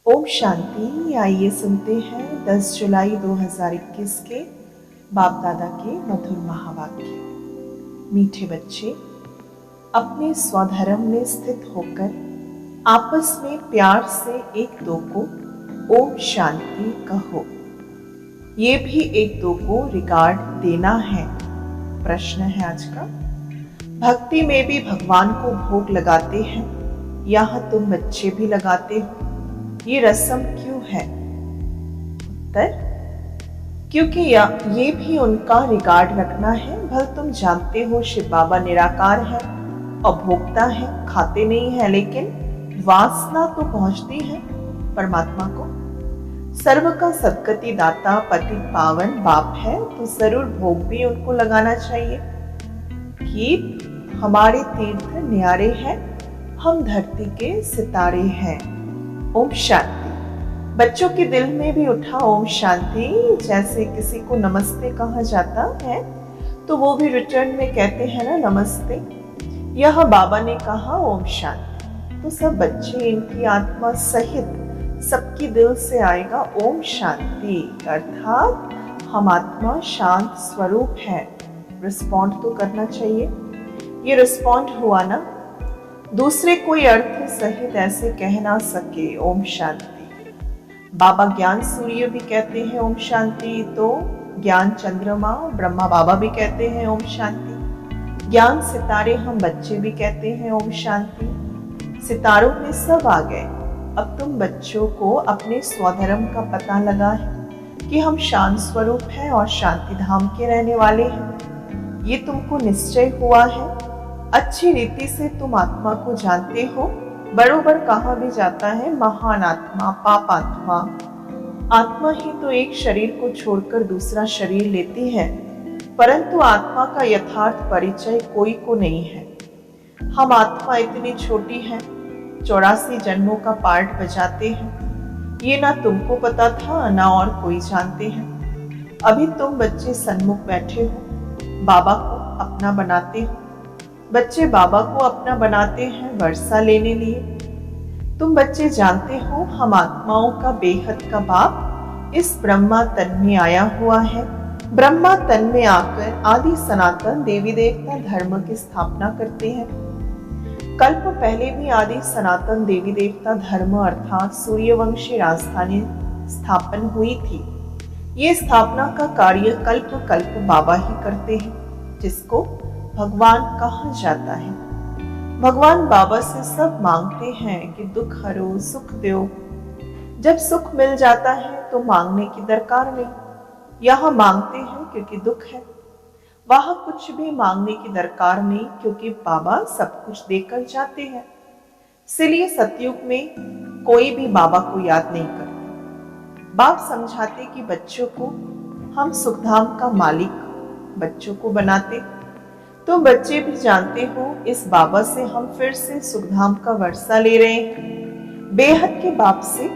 ओम शांति। आइए सुनते हैं 10 जुलाई 2021 के बाप दादा के मधुर महावाक्य। मीठे बच्चे, अपने स्वधर्म में स्थित होकर आपस में प्यार से एक दो को ओम शांति कहो। ये भी एक दो को रिगार्ड देना है। प्रश्न है आज का, भक्ति में भी भगवान को भोग लगाते हैं, यहाँ तुम बच्चे भी लगाते हो, ये रस्म क्यों है? उत्तर, क्योंकि ये भी उनका रिगार्ड रखना है। भल तुम जानते हो शिव बाबा निराकार है, अभोक्ता है, खाते नहीं है, लेकिन वासना तो पहुंचती है परमात्मा को। सर्व का सद्गति दाता पति पावन बाप है, तो जरूर भोग भी उनको लगाना चाहिए। कि हमारे तीर्थ न्यारे हैं, हम धरती के सितारे हैं। ओम शांति। बच्चों के दिल में भी उठा ओम शांति। जैसे किसी को नमस्ते कहा जाता है तो वो भी रिटर्न में कहते हैं ना नमस्ते। यह बाबा ने कहा ओम शांति, तो सब बच्चे इनकी आत्मा सहित सबकी दिल से आएगा ओम शांति, अर्थात हम आत्मा शांत स्वरूप है। रिस्पॉन्ड तो करना चाहिए। ये रिस्पॉन्ड हुआ ना, दूसरे कोई अर्थ सहित ऐसे कह ना सके ओम शांति। बाबा ज्ञान सूर्य भी कहते हैं ओम शांति, तो ज्ञान चंद्रमा ब्रह्मा बाबा भी कहते हैं ओम शांति। ज्ञान सितारे हम बच्चे भी कहते हैं ओम शांति। सितारों में सब आ गए। अब तुम बच्चों को अपने स्वधर्म का पता लगा है कि हम शांत स्वरूप हैं और शांति धाम के रहने वाले हैं। ये तुमको निश्चय हुआ है। अच्छी रीति से तुम आत्मा को जानते हो। बरोबर कहा भी जाता है महान आत्मा, पाप आत्मा। आत्मा ही तो एक शरीर को छोड़कर दूसरा शरीर लेती है, परंतु आत्मा का यथार्थ परिचय कोई को नहीं है। हम आत्मा इतनी छोटी है, 84 जन्मों का पार्ट बजाते हैं। ये ना तुमको पता था ना और कोई जानते हैं। अभी तुम बच्चे सन्मुख बैठे हो, बाबा को अपना बनाते हो। बच्चे बाबा को अपना बनाते हैं वर्षा लेने लिए। तुम बच्चे जानते हो हम आत्माओं का बेहद का बाप इस ब्रह्मा तन में आया हुआ है। ब्रह्मा तन में आकर आदि सनातन देवी देवता धर्म की स्थापना करते हैं। कल्प पहले भी आदि सनातन देवी देवता धर्म अर्थात सूर्यवंशी राजधानी स्थापन हुई थी। ये स्थापना का कार्य कल्प कल्प बाबा ही करते हैं, जिसको भगवान कहा जाता है। भगवान बाबा से सब मांगते हैं कि दुख हरो, सुख दो। जब सुख मिल जाता है तो मांगने की दरकार नहीं। यहाँ मांगते हैं क्योंकि दुख है, वहां कुछ भी मांगने की दरकार नहीं, क्योंकि बाबा सब कुछ देकर जाते हैं। इसलिए सतयुग में कोई भी बाबा को याद नहीं करते। बाप समझाते कि बच्चों को हम सुखधाम का मालिक बच्चों को बनाते। तो बच्चे भी जानते हो इस बाबा से हम फिर से सुखधाम का वर्षा ले रहे हैं। बेहद के बाप से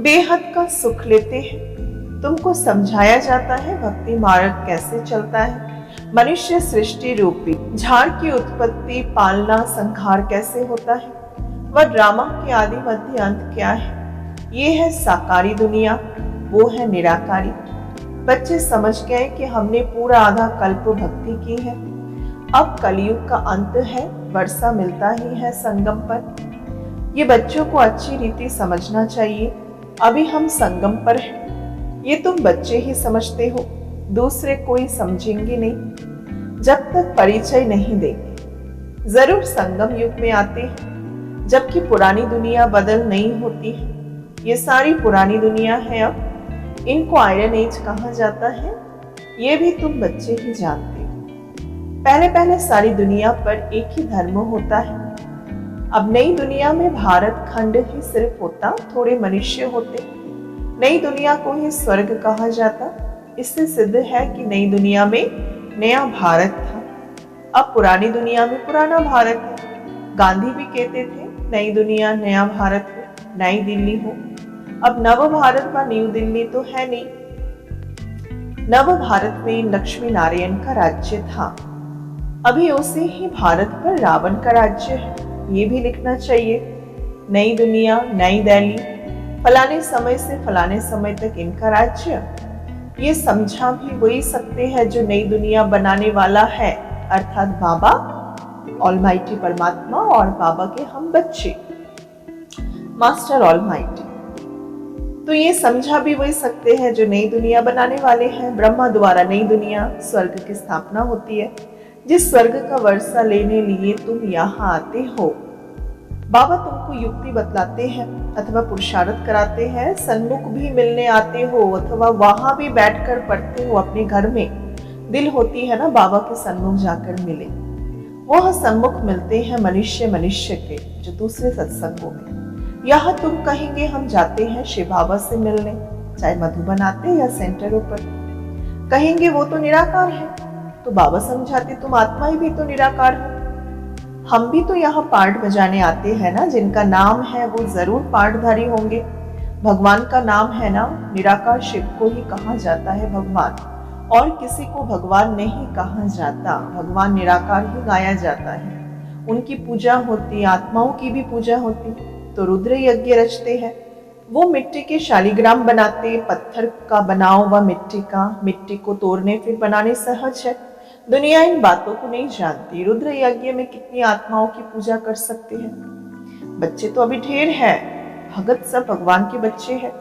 बेहद का सुख लेते हैं। तुमको समझाया जाता है भक्ति मार्ग कैसे चलता है। मनुष्य सृष्टि रूपी झाड़ की उत्पत्ति, पालना, संहार कैसे होता है। वह ड्रामा के आदि मध्य अंत क्या है। ये है साकारी दुनिया, वो है निराकारी। बच्चे समझ गए कि हमने पूरा आधा कल्प भक्ति की है। अब कलयुग का अंत है, वर्षा मिलता ही है संगम पर। ये बच्चों को अच्छी रीति समझना चाहिए। अभी हम संगम पर हैं, ये तुम बच्चे ही समझते हो, दूसरे कोई समझेंगे नहीं जब तक परिचय नहीं देंगे। जरूर संगम युग में आते हैं, जबकि पुरानी दुनिया बदल नहीं होती है। ये सारी पुरानी दुनिया है। अब इनको आयरन एज कहा जाता है। ये भी तुम बच्चे ही जानते हो। पहले पहले सारी दुनिया पर एक ही धर्म होता है। अब नई दुनिया में भारत खंड ही सिर्फ होता, थोड़े मनुष्य होते। नई दुनिया को ही स्वर्ग कहा जाता। इससे सिद्ध है कि नई दुनिया में नया भारत था। अब पुरानी दुनिया में पुराना भारत है। गांधी भी कहते थे नई दुनिया नया भारत हो, नई दिल्ली हो। अब नव भारत व न्यू दिल्ली तो है नहीं। नव भारत में लक्ष्मी नारायण का राज्य था। अभी उसे ही भारत पर रावण का राज्य है। ये भी लिखना चाहिए। नई दुनिया नई दिल्ली फलाने समय से फलाने समय तक इनका राज्य। ये समझा भी वही सकते हैं जो नई दुनिया बनाने वाला है, अर्थात बाबा ऑलमाइटी परमात्मा और बाबा के हम बच्चे मास्टर ऑलमाइटी। तो ये समझा भी वही सकते हैं जो नई दुनिया बनाने वाले हैं। ब्रह्मा द्वारा नई दुनिया स्वर्ग की स्थापना होती है, जिस स्वर्ग का वर्षा लेने लिए तुम यहाँ आते हो। बाबा तुमको युक्ति बतलाते हैं अथवा पुरुषार्थ कराते हैं, सन्मुख भी मिलने आते हो अथवा वहां भी बैठकर पढ़ते हो अपने घर में। दिल होती है ना बाबा के सन्मुख जाकर मिले। वह सन्मुख मिलते हैं मनुष्य मनुष्य के जो दूसरे सत्संगों में। यहाँ तुम कहेंगे हम जाते हैं शिव बाबा से मिलने, चाहे मधुबन आते या सेंटरों पर। कहेंगे वो तो निराकार है, तो बाबा समझाते तुम आत्मा ही भी तो निराकार है। हम भी तो यहाँ पार्ट बजाने आते हैं ना, जिनका नाम है वो जरूर पार्टधारी होंगे। भगवान का नाम है ना, निराकार शिव को ही कहा जाता है भगवान, और किसी को भगवान नहीं कहा जाता। भगवान निराकार ही गाया जाता है, उनकी पूजा होती, आत्माओं की भी पूजा होती। तो रुद्र यज्ञ रचते हैं, वो मिट्टी के शालिग्राम बनाते, पत्थर का बनाओ व मिट्टी का, मिट्टी को तोड़ने फिर बनाने सहज है। दुनिया इन बातों को नहीं जानती। रुद्र यज्ञ में कितनी आत्माओं की पूजा कर सकते हैं। बच्चे तो अभी ढेर है, भगत सब भगवान के बच्चे हैं,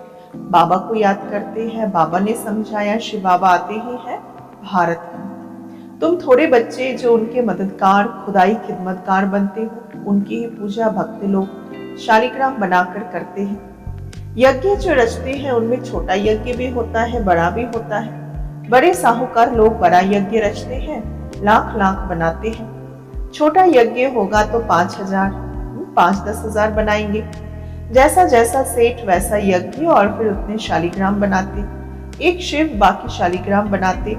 बाबा को याद करते हैं। बाबा ने समझाया, शिव बाबा आते ही हैं भारत में। तुम थोड़े बच्चे जो उनके मददगार खुदाई खिदमतगार बनते हो, उनकी ही पूजा भक्त लोग शालिग्राम बनाकर करते हैं। यज्ञ जो रचते हैं उनमें छोटा यज्ञ भी होता है, बड़ा भी होता है। बड़े साहूकार लोग बड़ा यज्ञ रचते हैं, लाख लाख बनाते हैं। छोटा यज्ञ होगा तो 5,000 5-10 हजार बनाएंगे। जैसा जैसा सेठ वैसा यज्ञ, और फिर उतने शालिग्राम बनाते। एक शिव बाकी शालिग्राम बनाते।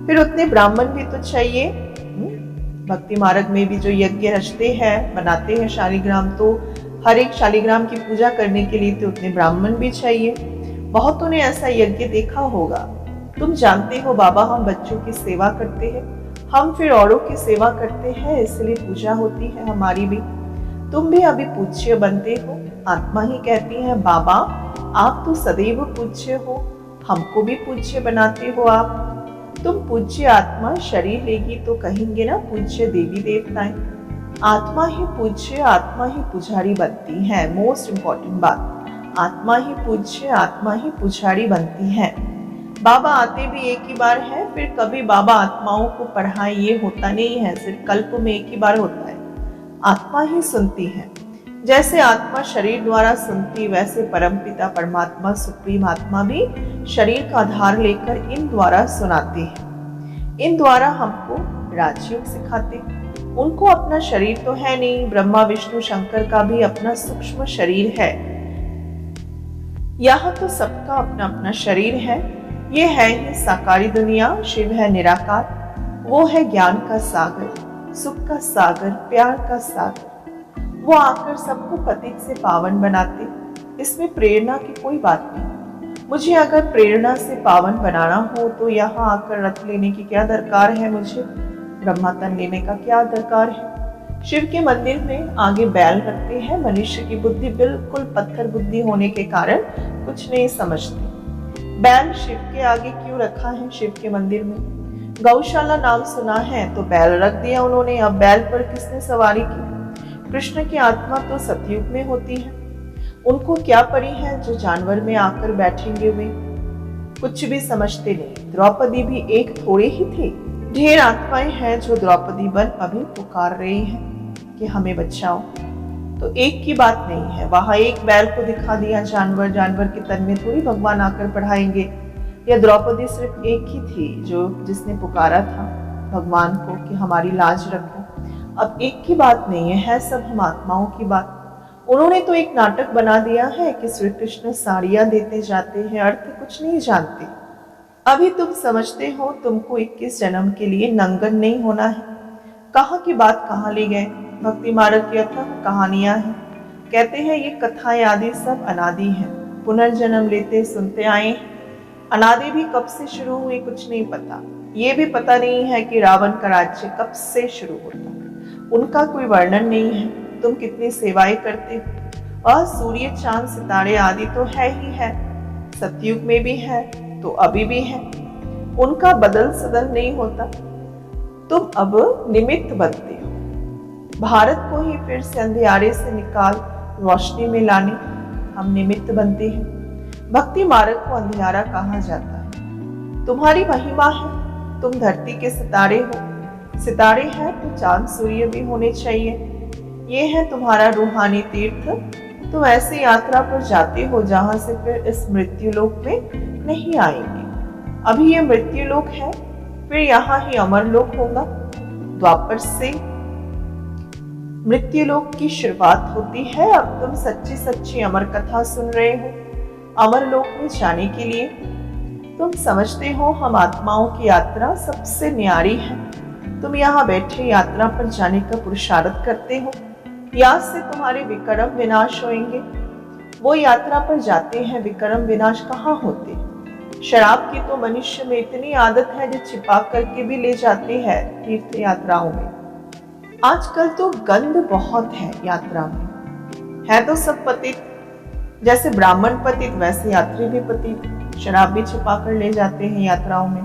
फिर उतने ब्राह्मण भी तो चाहिए। भक्ति मार्ग में भी जो यज्ञ रचते हैं बनाते हैं शालिग्राम, तो हर एक शालिग्राम की पूजा करने के लिए तो उतने ब्राह्मण भी चाहिए। बहुतों ने ऐसा यज्ञ देखा होगा। तुम जानते हो बाबा हम बच्चों की सेवा करते हैं, हम फिर औरों की सेवा करते हैं, इसलिए पूजा होती है हमारी भी। तुम भी अभी पूज्य बनते हो। आत्मा ही कहती है बाबा आप तो सदैव पूज्य हो, हमको भी पूज्य बनाते हो आप। तुम पूज्य आत्मा शरीर लेगी तो कहेंगे ना पूज्य देवी देवताएं। आत्मा ही पूज्य, आत्मा ही पुजारी बनती है। मोस्ट इंपॉर्टेंट बात, आत्मा ही पूज्य, आत्मा ही पुजारी बनती है। बाबा आते भी एक ही बार है, फिर कभी बाबा आत्माओं को पढ़ाए ये होता नहीं है, सिर्फ कल्प में एक ही बार होता है। आत्मा ही सुनती है। जैसे आत्मा शरीर द्वारा सुनती, वैसे परमपिता परमात्मा सुप्रीम आत्मा भी शरीर का आधार लेकर इन द्वारा सुनाते हैं। इन द्वारा हमको राजयोग सिखाते। उनको अपना शरीर तो है नहीं, ब्रह्मा विष्णु शंकर का भी अपना सूक्ष्म शरीर है। यहाँ तो सबका अपना अपना शरीर है। ये है ही साकारी दुनिया। शिव है निराकार, वो है ज्ञान का सागर, सुख का सागर, प्यार का सागर। वो आकर सबको पतित से पावन बनाते। इसमें प्रेरणा की कोई बात नहीं। मुझे अगर प्रेरणा से पावन बनाना हो तो यहाँ आकर रथ लेने की क्या दरकार है, मुझे ब्रह्मा तन लेने का क्या दरकार है। शिव के मंदिर में आगे बैल रखते हैं। मनुष्य की बुद्धि बिल्कुल पत्थर बुद्धि होने के कारण कुछ नहीं समझते। बैल शिव के आगे क्यों रखा है शिव के मंदिर में? गौशाला नाम सुना है तो बैल रख दिया उन्होंने। अब बैल पर किसने सवारी की? कृष्ण की आत्मा तो सतयुग में होती है, उनको क्या पड़ी है जो जानवर में आकर बैठेंगे वे? कुछ भी समझते नहीं। द्रौपदी भी एक थोड़े ही थी, ढेर आत्माएं हैं जो द्रौपदी बन अभी पुकार रही हैं कि हमें बचाओ। तो एक की बात नहीं है। वहां एक बैल को दिखा दिया जानवर, जानवर के तन में थोड़ी भगवान आकर पढ़ाएंगे। या द्रौपदी सिर्फ एक ही थी जो जिसने पुकारा था भगवान को कि हमारी लाज रखो। अब एक की बात नहीं है सब हम आत्माओं की बात। उन्होंने तो एक नाटक बना दिया है कि श्री कृष्ण साड़ियां देते जाते हैं, अर्थ कुछ नहीं जानते। अभी तुम समझते हो तुमको 21 जन्म के लिए नंगन नहीं होना है। कहाँ की बात कहाँ ले गए। भक्ति मार्ग की अथाह कहानियां हैं। कहते हैं ये कथाएं आदि सब अनादि हैं, पुनर्जन्म लेते सुनते आए। अनादि भी कब से शुरू हुई कुछ नहीं पता। ये भी पता नहीं है कि रावण का राज्य कब से शुरू होता, उनका कोई वर्णन नहीं है। तुम कितनी सेवाएं करते हो और सूर्य चांद सितारे आदि तो है ही है, सतयुग में भी है तो अभी भी है, उनका बदल सदल नहीं होता। तुम अब निमित्त बनते हो, भारत को ही फिर से अंधियारे से निकाल रोशनी में लाने हम निमित्त बनते हैं। भक्ति मार्ग को अंधियारा कहा जाता है। तुम्हारी महिमा है, तुम धरती के सितारे हो, सितारे हैं तो चांद सूर्य भी होने चाहिए। ये है तुम्हारा रूहानी तीर्थ। तुम ऐसी यात्रा पर जाते हो जहां से फिर इस मृत्यु लोक में नहीं आएंगे। अभी ये मृत्यु लोक है, फिर यहाँ ही अमर लोक होगा। द्वापर से मृत्यु लोक की शुरुआत होती है। अब तुम सच्ची सच्ची अमर कथा सुन रहे हो। अमर लोक में जाने के लिए तुम समझते हो हम आत्माओं की यात्रा सबसे न्यारी है। तुम यहाँ बैठे यात्रा पर जाने का पुरुषार्थ करते हो। याद से तुम्हारे विक्रम विनाश होंगे। वो यात्रा पर जाते हैं, विक्रम विनाश कहाँ होते। शराब की तो मनुष्य में इतनी आदत है जो छिपा करके भी ले जाते हैं तीर्थ यात्राओं में। आजकल तो गंध बहुत है यात्रा में, है तो सब पतित, जैसे ब्राह्मण पतित वैसे यात्री भी पतित। शराब भी छिपा कर ले जाते हैं यात्राओं में।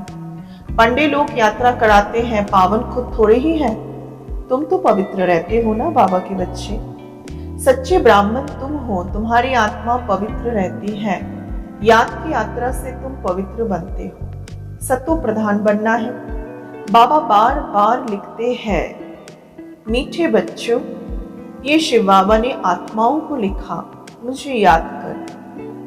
पंडे लोग यात्रा कराते हैं, पावन खुद थोड़े ही हैं। तुम तो पवित्र रहते हो ना बाबा के बच्चे। सच्चे ब्राह्मण तुम हो, तुम्हारी आत्मा पवित्र रहती है। याद की यात्रा से तुम पवित्र बनते हो। सतो प्रधान बनना है। बाबा बार बार लिखते हैं, मीठे बच्चों, ये शिव बाबा ने आत्माओं को लिखा, मुझे याद कर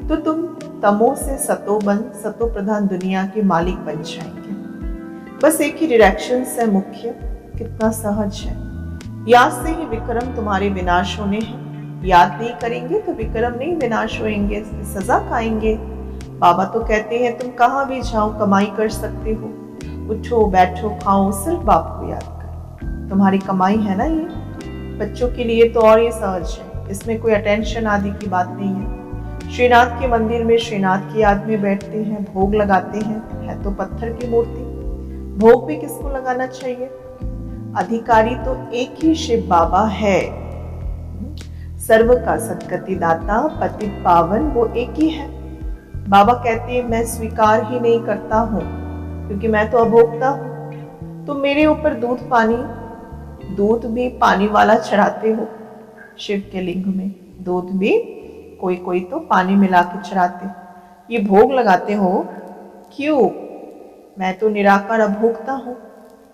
तो तुम तमो से सतो बन सतो प्रधान दुनिया के मालिक बन जाएंगे। बस एक ही डायरेक्शन है मुख्य, कितना सहज है। याद से ही विक्रम तुम्हारे विनाश होने हैं। याद नहीं करेंगे तो विक्रम नहीं विनाश होंगे, सजा खाएंगे। बाबा तो कहते हैं तुम कहाँ भी जाओ कमाई कर सकते हो, उठो बैठो खाओ, सिर्फ बाप को याद करो। तुम्हारी कमाई है ना ये। बच्चों के लिए तो और ये सहज है, इसमें कोई अटेंशन आदि की बात नहीं है। श्रीनाथ के मंदिर में श्रीनाथ की याद में बैठते हैं, भोग लगाते हैं, है तो पत्थर की मूर्ति। भोग भी किसको लगाना चाहिए? अधिकारी तो एक ही शिव बाबा है। सर्व का सदगति दाता पति पावन वो एक ही है। बाबा कहते हैं मैं स्वीकार ही नहीं करता हूँ क्योंकि मैं तो अभोक्ता हूँ। तुम मेरे ऊपर दूध भी पानी वाला चढ़ाते हो। शिव के लिंग में दूध भी कोई तो पानी मिला के चढ़ाते। ये भोग लगाते हो क्यों? मैं तो निराकार अभोक्ता हूँ,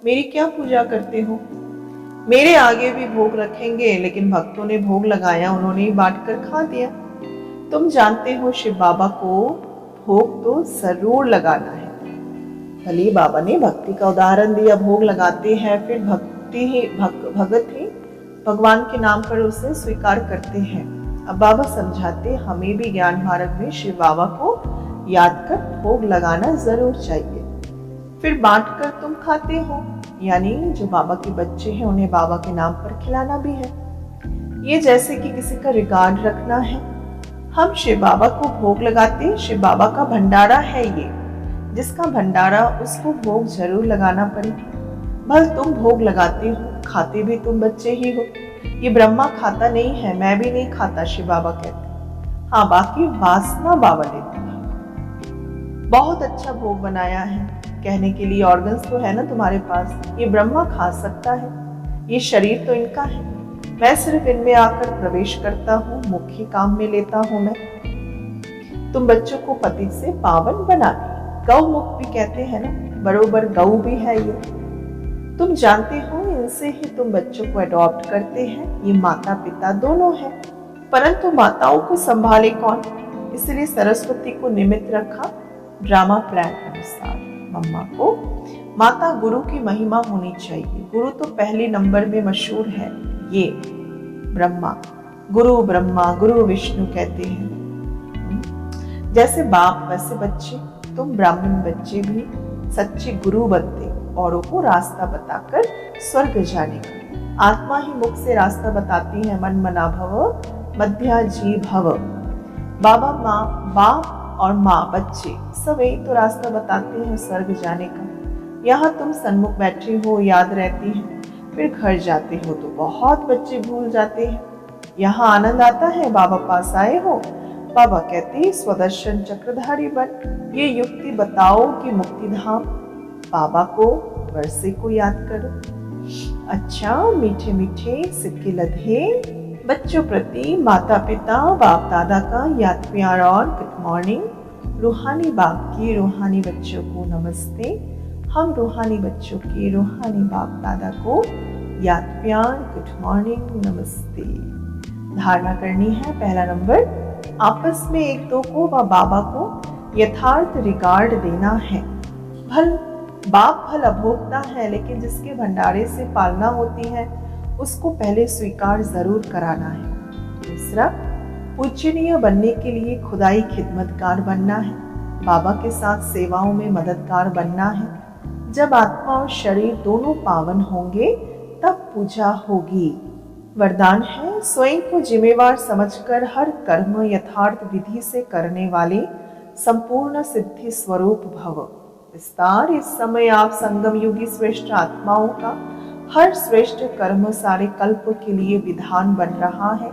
मेरी क्या पूजा करते हो? मेरे आगे भी भोग रखेंगे, लेकिन भक्तों ने भोग लगाया, उन्होंने ही बांट कर खा दिया। तुम जानते हो शिव बाबा को भोग तो जरूर लगाना है। भले बाबा ने भक्ति का उदाहरण दिया, भोग लगाते हैं, फिर भगत ही भगवान के नाम पर उसे स्वीकार करते हैं। अब बाबा समझाते हमें भी ज्ञान मार्ग में शिव बाबा को याद कर भोग लगाना जरूर चाहिए। फिर बांट कर तुम खाते हो, यानी जो बाबा के बच्चे हैं उन्हें बाबा के नाम पर खिलाना भी है। ये जैसे कि किसी का रिगार्ड रखना है। हम शिव बाबा को भोग लगाते, शिव बाबा का भंडारा है ये, जिसका भंडारा उसको भोग जरूर लगाना पड़े। भल तुम भोग लगाते हो, खाते भी तुम बच्चे ही हो। ये ब्रह्मा खाता नहीं है, मैं भी नहीं खाता, शिव बाबा कहते। हाँ, बाकी वासना बाबा लेते हैं। बहुत अच्छा भोग बनाया है कहने के लिए ऑर्गन्स तो है ना तुम्हारे पास। ये ब्रह्मा खा सकता है, ये शरीर तो इनका है। मैं सिर्फ इनमें आकर प्रवेश करता हूँ, मुख्य काम में लेता हूँ मैं। तुम बच्चों को पति से पावन बनाने, गौ मुख भी कहते हैं ना, बरोबर गौ भी है ये। तुम जानते हो इनसे ही तुम बच्चों को अडॉप्ट करते हैं। ये माता पिता दोनों हैं, परंतु माताओं को संभाले कौन? इसलिए सरस्वती को निमित्त रखा ड्रामा प्लान अनुसार। मम्मा को माता गुरु की महिमा होनी चाहिए। गुरु तो पहले नंबर में मशहूर है, ये ब्रह्मा गुरु विष्णु कहते हैं। जैसे बाप वैसे बच्चे, तुम ब्राह्मण बच्चे भी सच्चे गुरु बनते, औरों को रास्ता बताकर स्वर्ग जाने का। आत्मा ही मुख से रास्ता बताती है, मन मना भव मध्या जी भव। बाबा बाप और माँ बच्चे सब यही तो रास्ता बताते हैं स्वर्ग जाने का। यहाँ तुम सन्मुख बैठे हो, याद रहती है, फिर घर जाते हो तो बहुत बच्चे भूल जाते हैं। यहाँ आनंद आता है, बाबा पास आए हो। बाबा कहते स्वदर्शन चक्रधारी बन। ये युक्ति बताओ कि मुक्तिधाम बाबा को वर्षे को याद करो। अच्छा मीठे मीठे सिक्के लधे बच्चों प्रति माता पिता बाप दादा का याद प्यार और गुड मॉर्निंग। रूहानी बाप के रूहानी बच्चों को नमस्ते। हम रूहानी बच्चों के रूहानी बाप दादा को याद प्यार गुड मॉर्निंग नमस्ते। धारणा करनी है। पहला नंबर, आपस में एक दो को व बाबा को यथार्थ रिगार्ड देना है। बाप फल अभोक्ता है, लेकिन जिसके भंडारे से पालना होती है उसको पहले स्वीकार जरूर कराना है। दूसरा, पूजनीय बनने के लिए खुदाई खिदमतगार बनना है। बाबा के साथ सेवाओं में मददगार बनना है। जब आत्मा और शरीर दोनों पावन होंगे तब पूजा होगी। वरदान है, स्वयं को जिम्मेवार समझकर हर कर्म यथार्थ विधि से करने वाले संपूर्ण सिद्धि स्वरूप भव। विस्तार, इस समय आप संगम युगी श्रेष्ठ आत्माओं का हर श्रेष्ठ कर्म सारे कल्प के लिए विधान बन रहा है,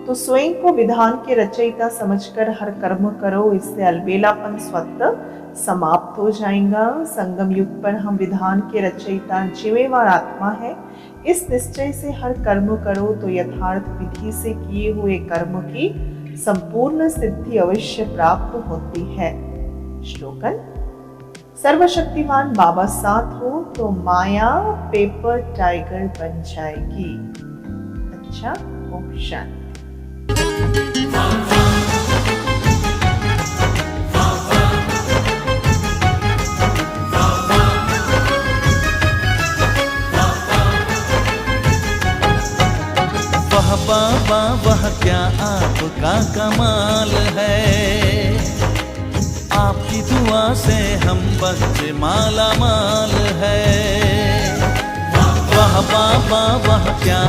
तो स्वयं को विधान के रचयिता समझकर हर कर्म करो। इससे अलबेलापन स्वतः समाप्त हो जाएगा। संगम युग पर हम विधान के रचयिता जिम्मेवार आत्मा है, इस निश्चय से हर कर्म करो तो यथार्थ विधि से किए हुए कर्म की संपूर्ण सिद्धि अवश्य प्राप्त होती है। श्लोकन, सर्वशक्तिमान बाबा साथ हो तो माया पेपर टाइगर बन जाएगी। अच्छा, ओम शांति। वह बाबा वह क्या आपका कमाल है, आपकी दुआ से हम बच्चे माला माल है। वह बाबा वह क्या